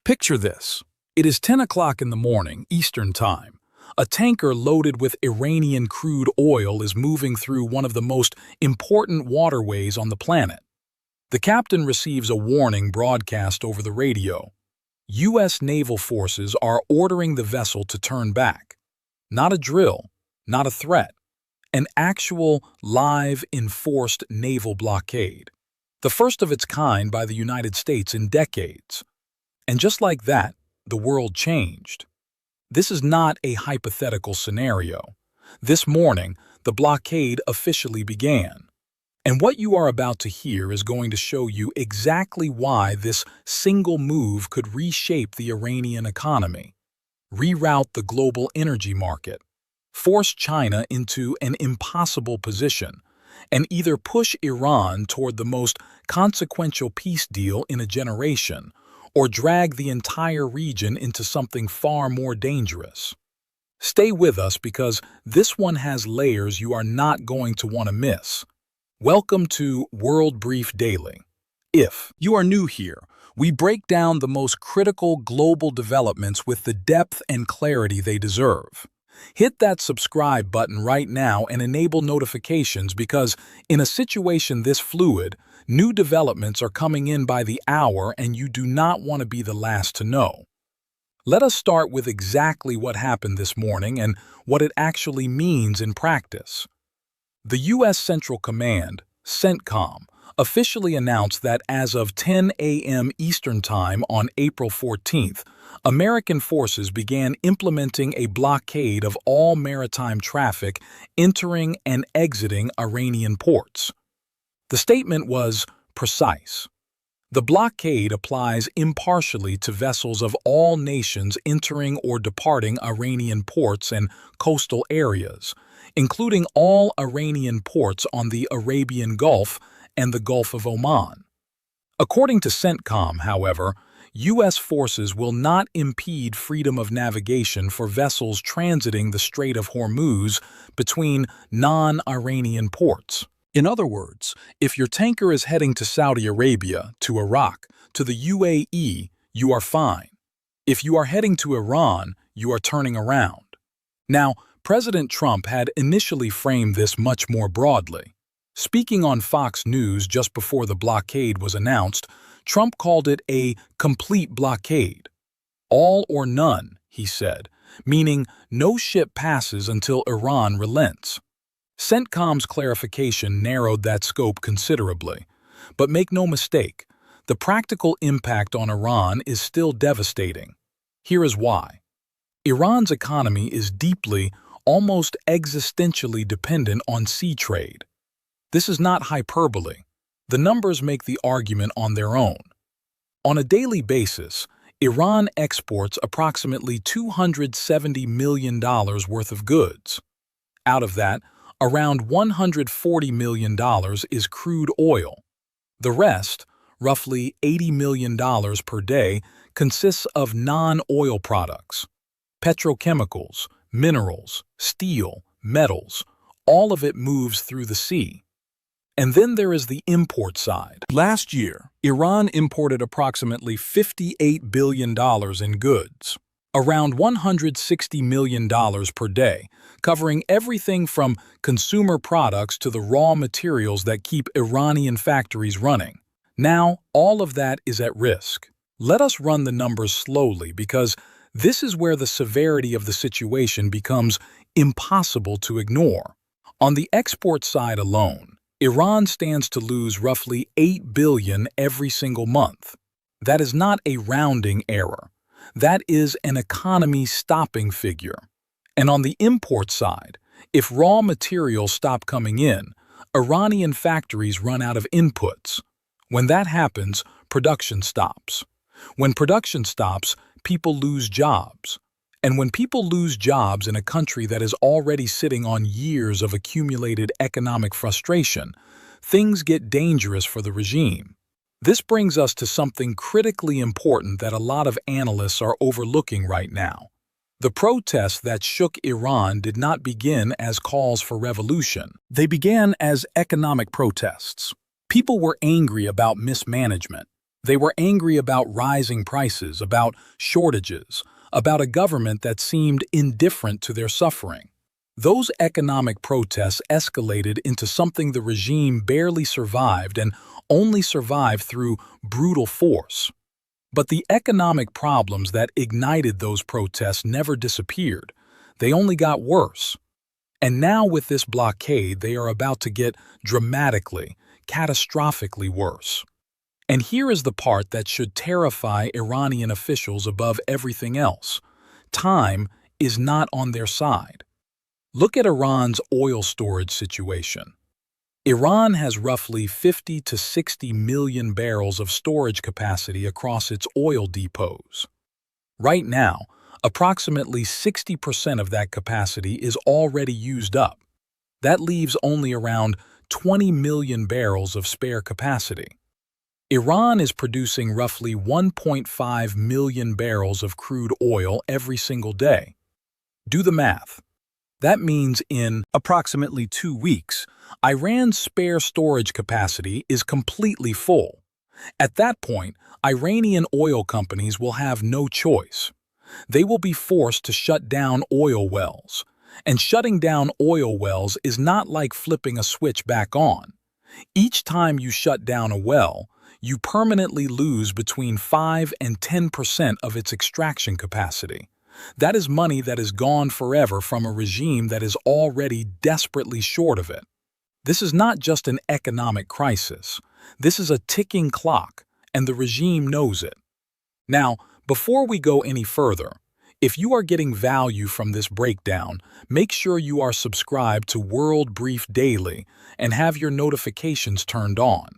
Picture this. It is 10 o'clock in the morning, Eastern Time. A tanker loaded with Iranian crude oil is moving through one of the most important waterways on the planet. The captain receives a warning broadcast over the radio. U.S. naval forces are ordering the vessel to turn back. Not a drill, not a threat. An actual, live, enforced naval blockade. The first of its kind by the United States in decades. And just like that, the world changed. This is not a hypothetical scenario. This morning, the blockade officially began. And what you are about to hear is going to show you exactly why this single move could reshape the Iranian economy, reroute the global energy market, force China into an impossible position, and either push Iran toward the most consequential peace deal in a generation, or drag the entire region into something far more dangerous. Stay with us because this one has layers you are not going to want to miss. Welcome to World Brief Daily. If you are new here, we break down the most critical global developments with the depth and clarity they deserve. Hit that subscribe button right now and enable notifications because in a situation this fluid, new developments are coming in by the hour and you do not want to be the last to know. Let us start with exactly what happened this morning and what it actually means in practice. The U.S. Central Command, CENTCOM, officially announced that as of 10 a.m. Eastern Time on April 14th, American forces began implementing a blockade of all maritime traffic entering and exiting Iranian ports. The statement was precise. The blockade applies impartially to vessels of all nations entering or departing Iranian ports and coastal areas, including all Iranian ports on the Arabian Gulf and the Gulf of Oman. According to CENTCOM, however, U.S. forces will not impede freedom of navigation for vessels transiting the Strait of Hormuz between non-Iranian ports. In other words, if your tanker is heading to Saudi Arabia, to Iraq, to the UAE, you are fine. If you are heading to Iran, you are turning around. Now, President Trump had initially framed this much more broadly. Speaking on Fox News just before the blockade was announced, Trump called it a complete blockade. All or none, he said, meaning no ship passes until Iran relents. CENTCOM's clarification narrowed that scope considerably. But make no mistake, the practical impact on Iran is still devastating. Here is why. Iran's economy is deeply, almost existentially dependent on sea trade. This is not hyperbole. The numbers make the argument on their own. On a daily basis, Iran exports approximately $270 million worth of goods. Out of that, around $140 million is crude oil. The rest, roughly $80 million per day, consists of non-oil products. Petrochemicals, minerals, steel, metals, all of it moves through the sea. And then there is the import side. Last year, Iran imported approximately $58 billion in goods, around $160 million per day, covering everything from consumer products to the raw materials that keep Iranian factories running. Now, all of that is at risk. Let us run the numbers slowly because this is where the severity of the situation becomes impossible to ignore. On the export side alone, Iran stands to lose roughly $8 billion every single month. That is not a rounding error. That is an economy-stopping figure. And on the import side, if raw materials stop coming in, Iranian factories run out of inputs. When that happens, production stops. When production stops, people lose jobs. And when people lose jobs in a country that is already sitting on years of accumulated economic frustration, things get dangerous for the regime. This brings us to something critically important that a lot of analysts are overlooking right now. The protests that shook Iran did not begin as calls for revolution. They began as economic protests. People were angry about mismanagement, They were angry about rising prices, about shortages, about a government that seemed indifferent to their suffering. Those economic protests escalated into something the regime barely survived and only survived through brutal force. But the economic problems that ignited those protests never disappeared. They only got worse. And now with this blockade, they are about to get dramatically, catastrophically worse. And here is the part that should terrify Iranian officials above everything else. Time is not on their side. Look at Iran's oil storage situation. Iran has roughly 50 to 60 million barrels of storage capacity across its oil depots. Right now, approximately 60% of that capacity is already used up. That leaves only around 20 million barrels of spare capacity. Iran is producing roughly 1.5 million barrels of crude oil every single day. Do the math. That means in approximately 2 weeks, Iran's spare storage capacity is completely full. At that point, Iranian oil companies will have no choice. They will be forced to shut down oil wells. And shutting down oil wells is not like flipping a switch back on. Each time you shut down a well, you permanently lose between 5 and 10% of its extraction capacity. That is money that is gone forever from a regime that is already desperately short of it. This is not just an economic crisis. This is a ticking clock, and the regime knows it. Now, before we go any further, if you are getting value from this breakdown, make sure you are subscribed to World Brief Daily and have your notifications turned on.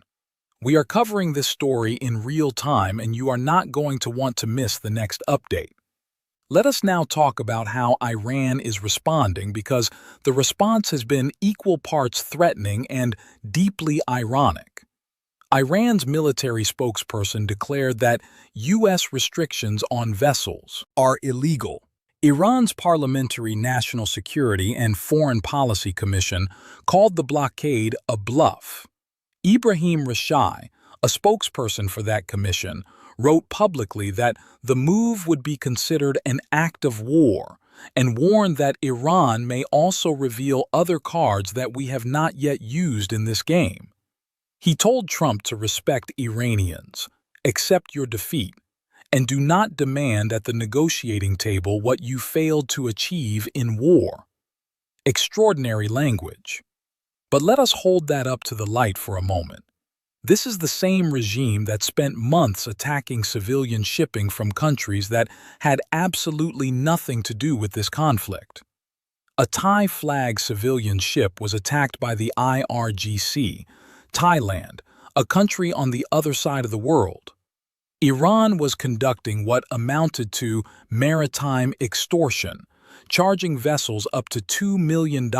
We are covering this story in real time, and you are not going to want to miss the next update. Let us now talk about how Iran is responding, because the response has been equal parts threatening and deeply ironic. Iran's military spokesperson declared that U.S. restrictions on vessels are illegal. Iran's Parliamentary National Security and Foreign Policy Commission called the blockade a bluff. Ibrahim Rashai, a spokesperson for that commission, wrote publicly that the move would be considered an act of war and warned that Iran may also reveal other cards that we have not yet used in this game. He told Trump to respect Iranians, accept your defeat, and do not demand at the negotiating table what you failed to achieve in war. Extraordinary language. But let us hold that up to the light for a moment. This is the same regime that spent months attacking civilian shipping from countries that had absolutely nothing to do with this conflict. A Thai-flagged civilian ship was attacked by the IRGC, Thailand, a country on the other side of the world. Iran was conducting what amounted to maritime extortion, charging vessels up to $2 million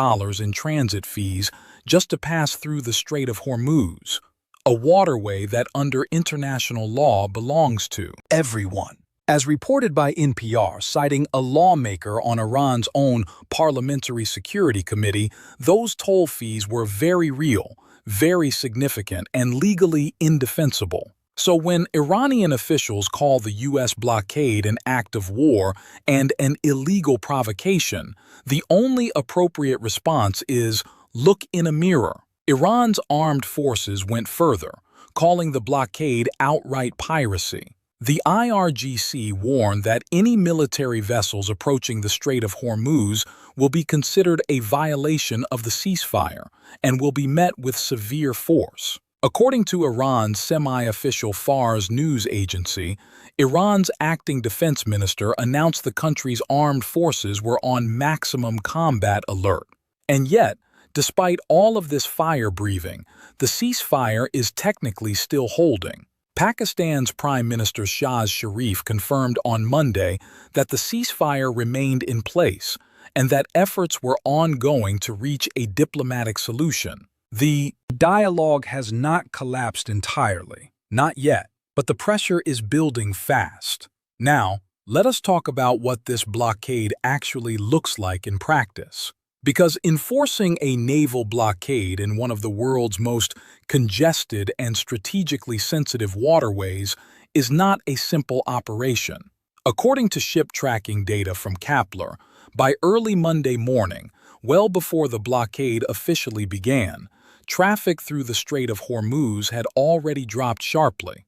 in transit fees just to pass through the Strait of Hormuz, a waterway that under international law belongs to everyone. As reported by NPR, citing a lawmaker on Iran's own Parliamentary Security Committee, those toll fees were very real, very significant, and legally indefensible. So when Iranian officials call the U.S. blockade an act of war and an illegal provocation, the only appropriate response is, look in a mirror. Iran's armed forces went further, calling the blockade outright piracy. The IRGC warned that any military vessels approaching the Strait of Hormuz will be considered a violation of the ceasefire and will be met with severe force. According to Iran's semi-official Fars news agency, Iran's acting defense minister announced the country's armed forces were on maximum combat alert. And yet, despite all of this fire-breathing, the ceasefire is technically still holding. Pakistan's Prime Minister Shahbaz Sharif confirmed on Monday that the ceasefire remained in place and that efforts were ongoing to reach a diplomatic solution. The dialogue has not collapsed entirely, not yet, but the pressure is building fast. Now, let us talk about what this blockade actually looks like in practice. Because enforcing a naval blockade in one of the world's most congested and strategically sensitive waterways is not a simple operation. According to ship tracking data from Kepler, by early Monday morning, well before the blockade officially began, traffic through the Strait of Hormuz had already dropped sharply.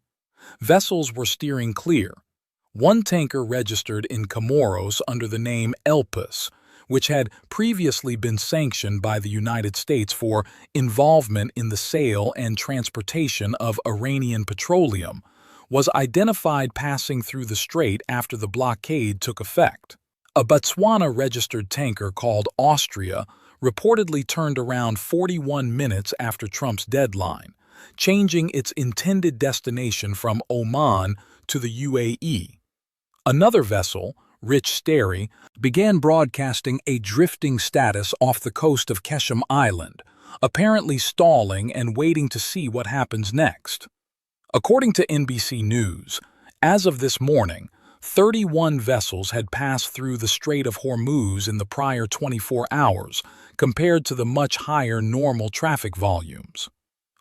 Vessels were steering clear. One tanker registered in Comoros under the name Elpis, which had previously been sanctioned by the United States for involvement in the sale and transportation of Iranian petroleum, was identified passing through the strait after the blockade took effect. A Botswana-registered tanker called Austria reportedly turned around 41 minutes after Trump's deadline, changing its intended destination from Oman to the UAE. Another vessel, Rich Sterry, began broadcasting a drifting status off the coast of Keshem Island, apparently stalling and waiting to see what happens next. According to NBC News, as of this morning, 31 vessels had passed through the Strait of Hormuz in the prior 24 hours, compared to the much higher normal traffic volumes.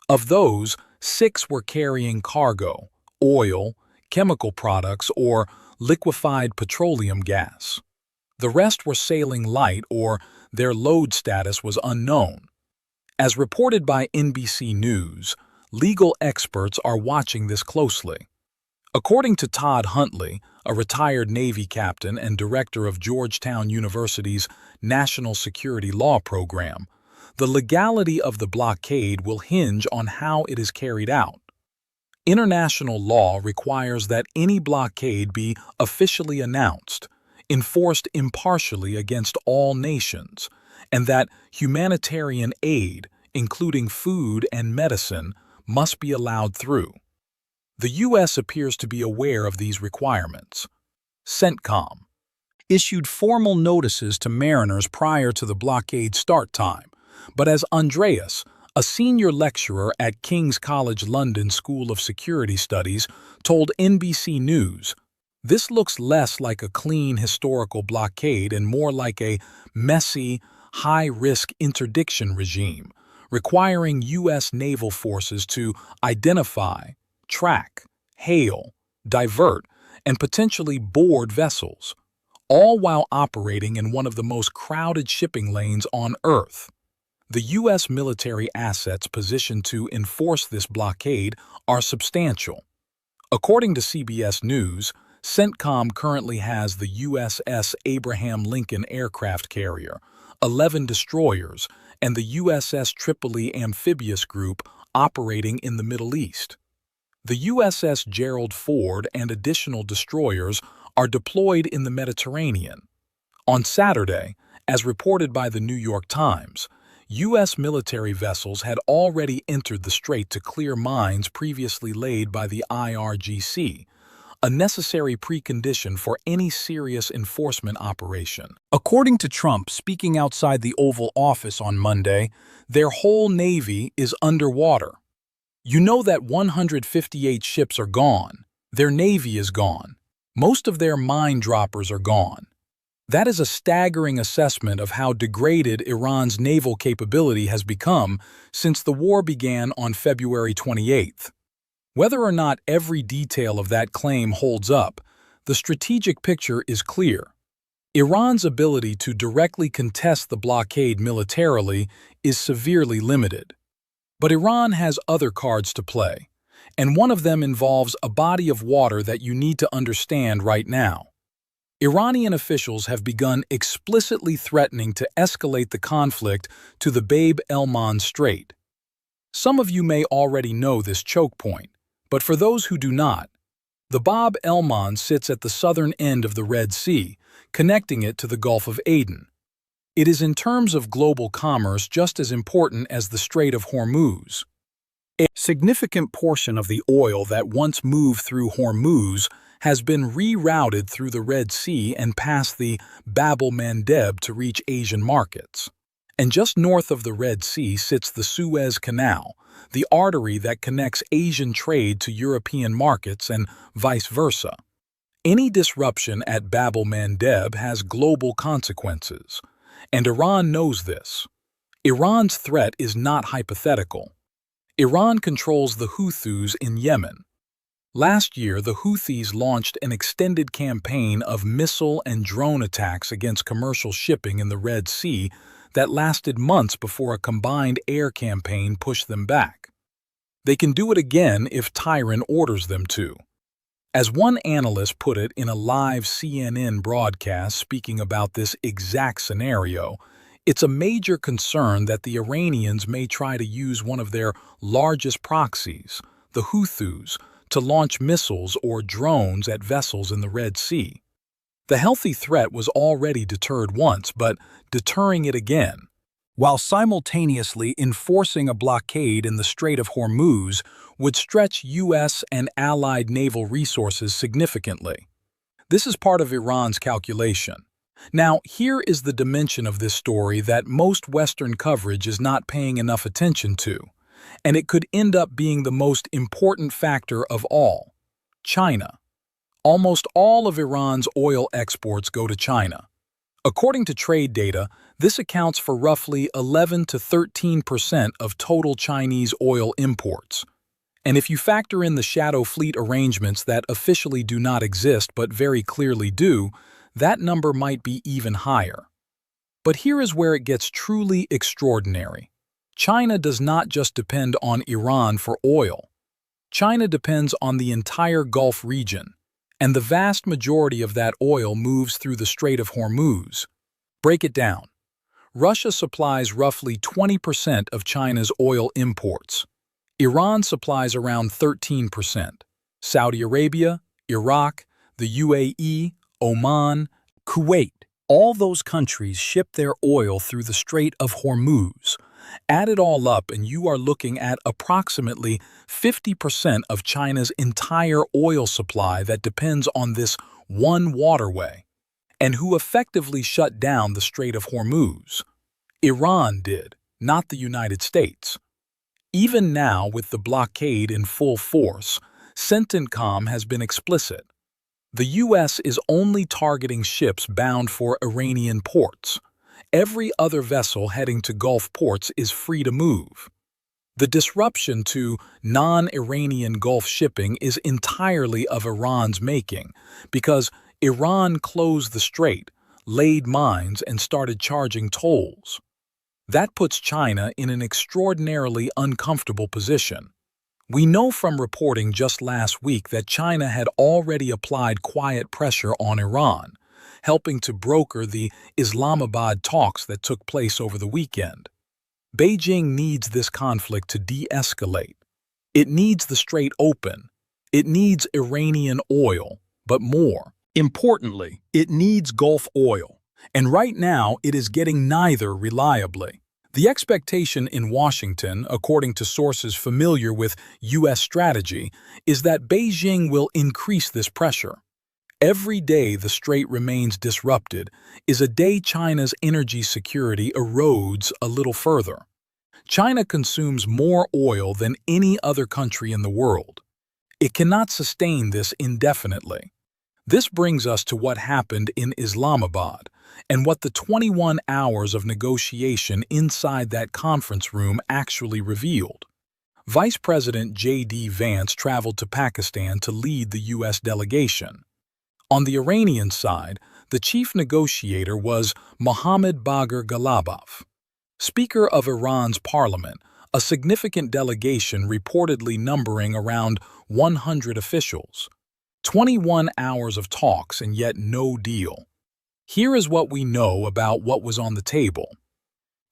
Of those, 6 were carrying cargo, oil, chemical products, or liquefied petroleum gas. The rest were sailing light or their load status was unknown. As reported by NBC News, legal experts are watching this closely. According to Todd Huntley, a retired Navy captain and director of Georgetown University's National Security Law Program, the legality of the blockade will hinge on how it is carried out. International law requires that any blockade be officially announced, enforced impartially against all nations, and that humanitarian aid, including food and medicine, must be allowed through. The U.S. appears to be aware of these requirements. CENTCOM issued formal notices to mariners prior to the blockade start time, but as Andreas, a senior lecturer at King's College London School of Security Studies, told NBC News, this looks less like a clean historical blockade and more like a messy, high-risk interdiction regime, requiring U.S. naval forces to identify, track, hail, divert, and potentially board vessels, all while operating in one of the most crowded shipping lanes on Earth. The U.S. military assets positioned to enforce this blockade are substantial. According to CBS News, CENTCOM currently has the USS Abraham Lincoln aircraft carrier, 11 destroyers, and the USS Tripoli amphibious group operating in the Middle East. The USS Gerald Ford and additional destroyers are deployed in the Mediterranean. On Saturday, as reported by the New York Times, U.S. military vessels had already entered the strait to clear mines previously laid by the IRGC, a necessary precondition for any serious enforcement operation. According to Trump speaking outside the Oval Office on Monday, their whole Navy is underwater. You know that 158 ships are gone. Their Navy is gone. Most of their mine droppers are gone. That is a staggering assessment of how degraded Iran's naval capability has become since the war began on February 28th. Whether or not every detail of that claim holds up, the strategic picture is clear. Iran's ability to directly contest the blockade militarily is severely limited. But Iran has other cards to play, and one of them involves a body of water that you need to understand right now. Iranian officials have begun explicitly threatening to escalate the conflict to the Bab el-Mandeb Strait. Some of you may already know this choke point, but for those who do not, the Bab el-Mandeb sits at the southern end of the Red Sea, connecting it to the Gulf of Aden. It is in terms of global commerce just as important as the Strait of Hormuz. A significant portion of the oil that once moved through Hormuz has been rerouted through the Red Sea and past the Bab el-Mandeb to reach Asian markets. And just north of the Red Sea sits the Suez Canal, the artery that connects Asian trade to European markets and vice versa. Any disruption at Bab el-Mandeb has global consequences, and Iran knows this. Iran's threat is not hypothetical. Iran controls the Houthis in Yemen. Last year, the Houthis launched an extended campaign of missile and drone attacks against commercial shipping in the Red Sea that lasted months before a combined air campaign pushed them back. They can do it again if Tehran orders them to. As one analyst put it in a live CNN broadcast speaking about this exact scenario, it's a major concern that the Iranians may try to use one of their largest proxies, the Houthis, to launch missiles or drones at vessels in the Red Sea. The healthy threat was already deterred once, but deterring it again, while simultaneously enforcing a blockade in the Strait of Hormuz, would stretch U.S. and allied naval resources significantly. This is part of Iran's calculation. Now, here is the dimension of this story that most Western coverage is not paying enough attention to, and it could end up being the most important factor of all: China. Almost all of Iran's oil exports go to China. According to trade data, this accounts for roughly 11 to 13% of total Chinese oil imports. And if you factor in the shadow fleet arrangements that officially do not exist but very clearly do, that number might be even higher. But here is where it gets truly extraordinary. China does not just depend on Iran for oil. China depends on the entire Gulf region, and the vast majority of that oil moves through the Strait of Hormuz. Break it down. Russia supplies roughly 20% of China's oil imports. Iran supplies around 13%. Saudi Arabia, Iraq, the UAE, Oman, Kuwait, all those countries ship their oil through the Strait of Hormuz. Add it all up and you are looking at approximately 50% of China's entire oil supply that depends on this one waterway. And who effectively shut down the Strait of Hormuz? Iran did, not the United States. Even now, with the blockade in full force, CENTCOM has been explicit. The U.S. is only targeting ships bound for Iranian ports. Every other vessel heading to Gulf ports is free to move. The disruption to non-Iranian Gulf shipping is entirely of Iran's making because Iran closed the strait, laid mines, and started charging tolls. That puts China in an extraordinarily uncomfortable position. We know from reporting just last week that China had already applied quiet pressure on Iran, helping to broker the Islamabad talks that took place over the weekend. Beijing needs this conflict to de-escalate. It needs the strait open. It needs Iranian oil, but more. Importantly, it needs Gulf oil, and right now it is getting neither reliably. The expectation in Washington, according to sources familiar with U.S. strategy, is that Beijing will increase this pressure. Every day the strait remains disrupted is a day China's energy security erodes a little further. China consumes more oil than any other country in the world. It cannot sustain this indefinitely. This brings us to what happened in Islamabad and what the 21 hours of negotiation inside that conference room actually revealed. Vice President J.D. Vance traveled to Pakistan to lead the U.S. delegation. On the Iranian side, the chief negotiator was Mohammad Bagher Ghalibaf, Speaker of Iran's parliament, a significant delegation reportedly numbering around 100 officials. 21 hours of talks and yet no deal. Here is what we know about what was on the table.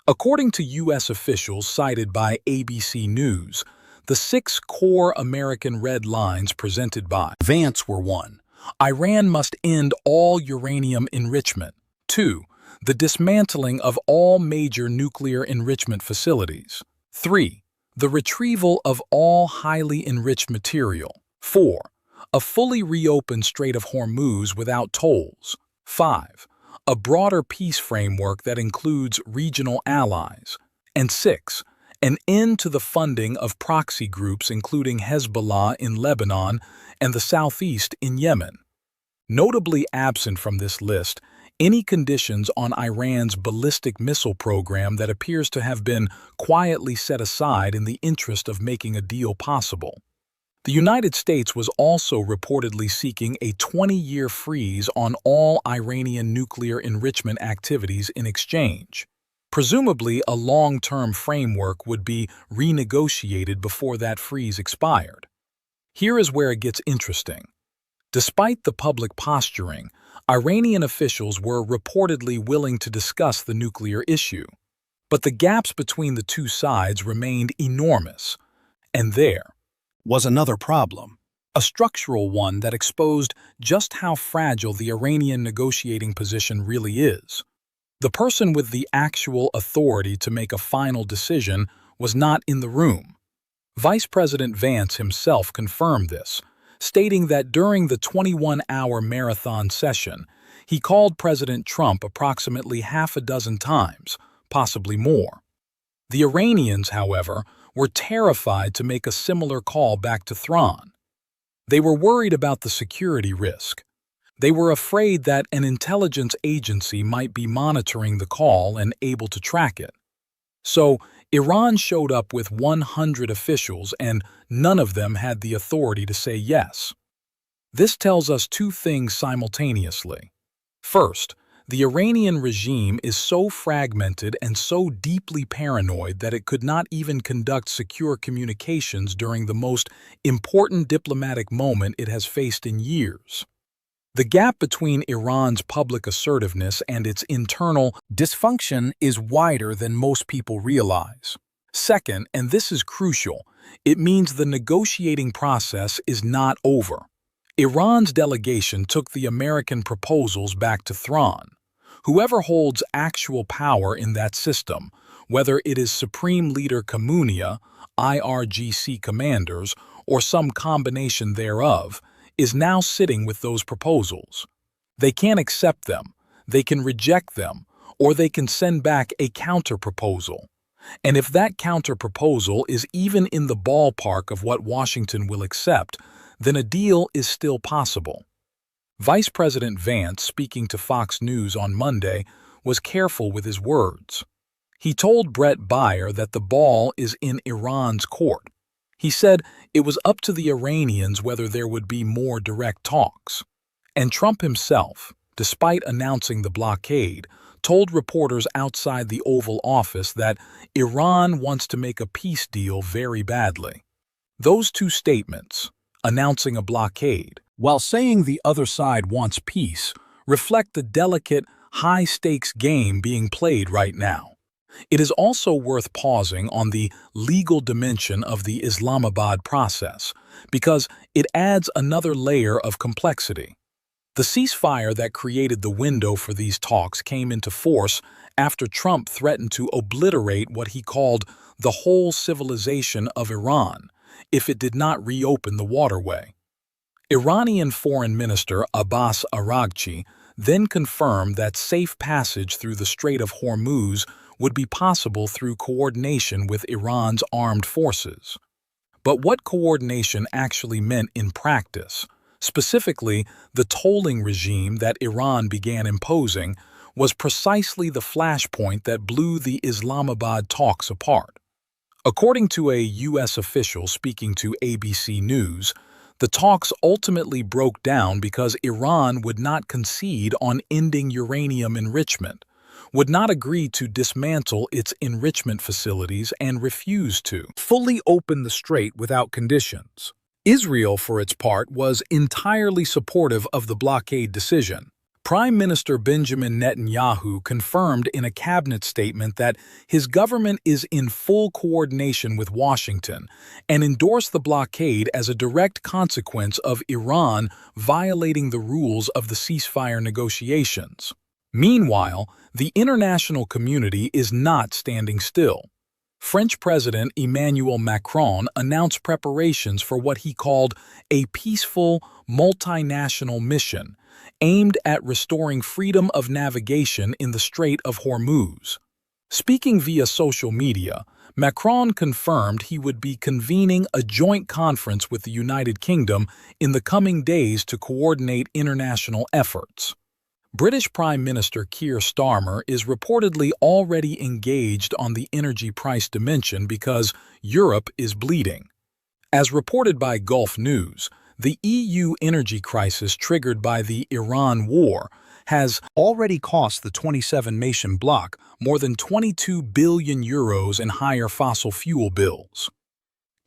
According to U.S. officials cited by ABC News, the 6 core American red lines presented by Vance were 1. Iran must end all uranium enrichment. 2. The dismantling of all major nuclear enrichment facilities. 3. The retrieval of all highly enriched material. 4. A fully reopened Strait of Hormuz without tolls. 5. A broader peace framework that includes regional allies. And 6. An end to the funding of proxy groups including Hezbollah in Lebanon and the southeast in Yemen. Notably absent from this list any conditions on Iran's ballistic missile program that appears to have been quietly set aside in the interest of making a deal possible. The United States was also reportedly seeking a 20-year freeze on all Iranian nuclear enrichment activities in exchange. Presumably, a long-term framework would be renegotiated before that freeze expired. Here is where it gets interesting. Despite the public posturing, Iranian officials were reportedly willing to discuss the nuclear issue. But the gaps between the two sides remained enormous. And there was another problem, a structural one that exposed just how fragile the Iranian negotiating position really is. The person with the actual authority to make a final decision was not in the room. Vice President Vance himself confirmed this, stating that during the 21-hour marathon session, he called President Trump approximately half a dozen times, possibly more. The Iranians, however, were terrified to make a similar call back to Tehran. They were worried about the security risk. They were afraid that an intelligence agency might be monitoring the call and able to track it. So, Iran showed up with 100 officials and none of them had the authority to say yes. This tells us two things simultaneously. First, the Iranian regime is so fragmented and so deeply paranoid that it could not even conduct secure communications during the most important diplomatic moment it has faced in years. The gap between Iran's public assertiveness and its internal dysfunction is wider than most people realize. Second, and this is crucial, it means the negotiating process is not over. Iran's delegation took the American proposals back to Tehran. Whoever holds actual power in that system, whether it is Supreme Leader Khamenei, IRGC commanders, or some combination thereof, is now sitting with those proposals. They can't accept them, they can reject them, or they can send back a counter-proposal. And if that counter-proposal is even in the ballpark of what Washington will accept, then a deal is still possible. Vice President Vance, speaking to Fox News on Monday, was careful with his words. He told Brett Baier that the ball is in Iran's court. He said it was up to the Iranians whether there would be more direct talks. And Trump himself, despite announcing the blockade, told reporters outside the Oval Office that Iran wants to make a peace deal very badly. Those two statements, announcing a blockade, while saying the other side wants peace, reflect the delicate, high-stakes game being played right now. It is also worth pausing on the legal dimension of the Islamabad process, because it adds another layer of complexity. The ceasefire that created the window for these talks came into force after Trump threatened to obliterate what he called the whole civilization of Iran if it did not reopen the waterway. Iranian Foreign Minister Abbas Araghchi then confirmed that safe passage through the Strait of Hormuz would be possible through coordination with Iran's armed forces. But what coordination actually meant in practice, specifically the tolling regime that Iran began imposing, was precisely the flashpoint that blew the Islamabad talks apart. According to a U.S. official speaking to ABC News, the talks ultimately broke down because Iran would not concede on ending uranium enrichment, would not agree to dismantle its enrichment facilities, and refused to fully open the strait without conditions. Israel, for its part, was entirely supportive of the blockade decision. Prime Minister Benjamin Netanyahu confirmed in a cabinet statement that his government is in full coordination with Washington and endorsed the blockade as a direct consequence of Iran violating the rules of the ceasefire negotiations. Meanwhile, the international community is not standing still. French President Emmanuel Macron announced preparations for what he called a peaceful, multinational mission aimed at restoring freedom of navigation in the Strait of Hormuz. Speaking via social media, Macron confirmed he would be convening a joint conference with the United Kingdom in the coming days to coordinate international efforts. British Prime Minister Keir Starmer is reportedly already engaged on the energy price dimension because Europe is bleeding. As reported by Gulf News, the EU energy crisis triggered by the Iran war has already cost the 27-nation bloc more than €22 billion in higher fossil fuel bills.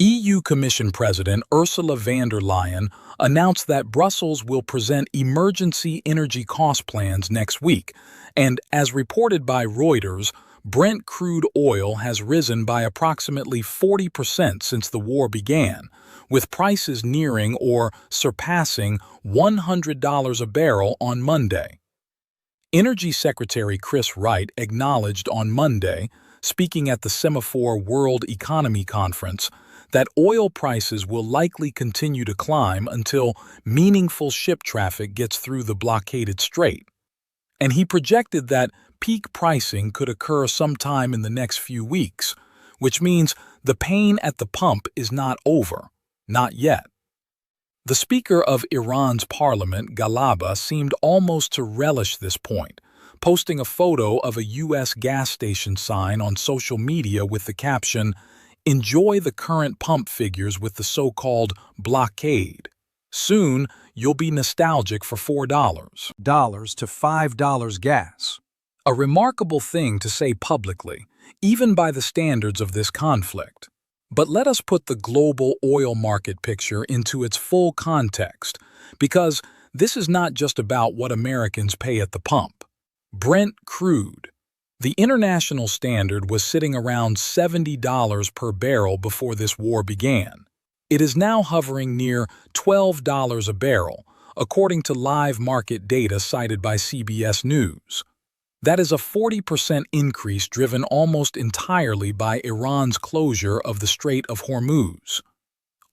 EU Commission President Ursula von der Leyen announced that Brussels will present emergency energy cost plans next week, and as reported by Reuters, Brent crude oil has risen by approximately 40% since the war began, with prices nearing or surpassing $100 a barrel on Monday. Energy Secretary Chris Wright acknowledged on Monday, speaking at the Semaphore World Economy Conference, that oil prices will likely continue to climb until meaningful ship traffic gets through the blockaded strait. And he projected that peak pricing could occur sometime in the next few weeks, which means the pain at the pump is not over, not yet. The Speaker of Iran's parliament, Galaba, seemed almost to relish this point, posting a photo of a U.S. gas station sign on social media with the caption, "Enjoy the current pump figures with the so-called blockade. Soon, you'll be nostalgic for $4 to $5 gas." A remarkable thing to say publicly, even by the standards of this conflict. But let us put the global oil market picture into its full context, because this is not just about what Americans pay at the pump. Brent crude. The international standard was sitting around $70 per barrel before this war began. It is now hovering near $12 a barrel, according to live market data cited by CBS News. That is a 40% increase driven almost entirely by Iran's closure of the Strait of Hormuz.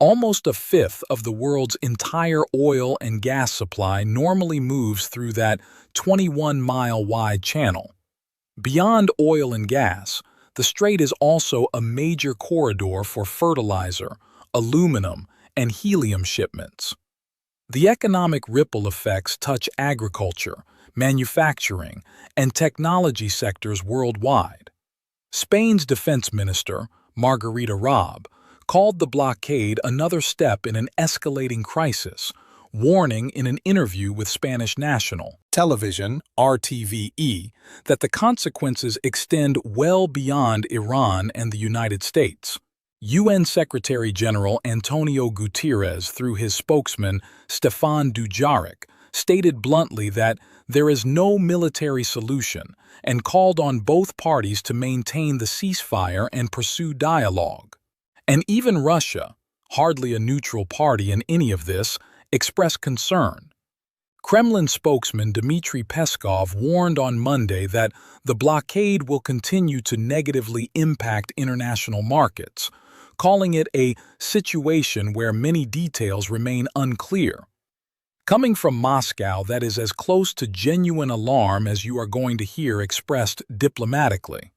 Almost a fifth of the world's entire oil and gas supply normally moves through that 21-mile-wide channel. Beyond oil and gas, the strait is also a major corridor for fertilizer, aluminum, and helium shipments. The economic ripple effects touch agriculture, manufacturing, and technology sectors worldwide. Spain's defense minister, Margarita Robb, called the blockade another step in an escalating crisis, warning in an interview with Spanish national television, RTVE, that the consequences extend well beyond Iran and the United States. UN Secretary-General Antonio Guterres, through his spokesman Stefan Dujarric, stated bluntly that there is no military solution and called on both parties to maintain the ceasefire and pursue dialogue. And even Russia, hardly a neutral party in any of this, expressed concern. Kremlin spokesman Dmitry Peskov warned on Monday that the blockade will continue to negatively impact international markets, calling it a situation where many details remain unclear. Coming from Moscow, that is as close to genuine alarm as you are going to hear expressed diplomatically.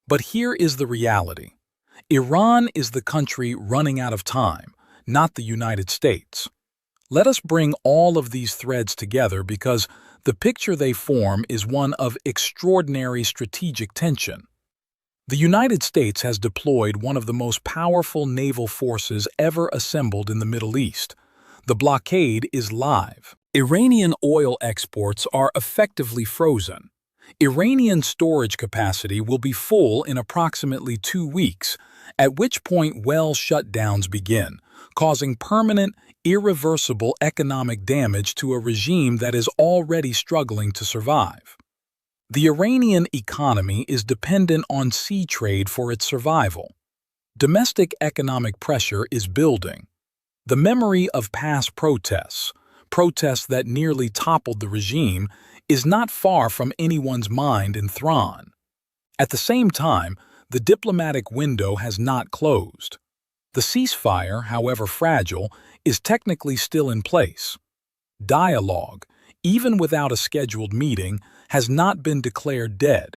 But here is the reality. Iran is the country running out of time, not the United States. Let us bring all of these threads together because the picture they form is one of extraordinary strategic tension. The United States has deployed one of the most powerful naval forces ever assembled in the Middle East. The blockade is live. Iranian oil exports are effectively frozen. Iranian storage capacity will be full in approximately 2 weeks, at which point well shutdowns begin, causing permanent, irreversible economic damage to a regime that is already struggling to survive. The Iranian economy is dependent on sea trade for its survival. Domestic economic pressure is building. The memory of past protests that nearly toppled the regime, is not far from anyone's mind in Thrawn. At the same time, the diplomatic window has not closed. The ceasefire, however fragile, is technically still in place. Dialogue, even without a scheduled meeting, has not been declared dead.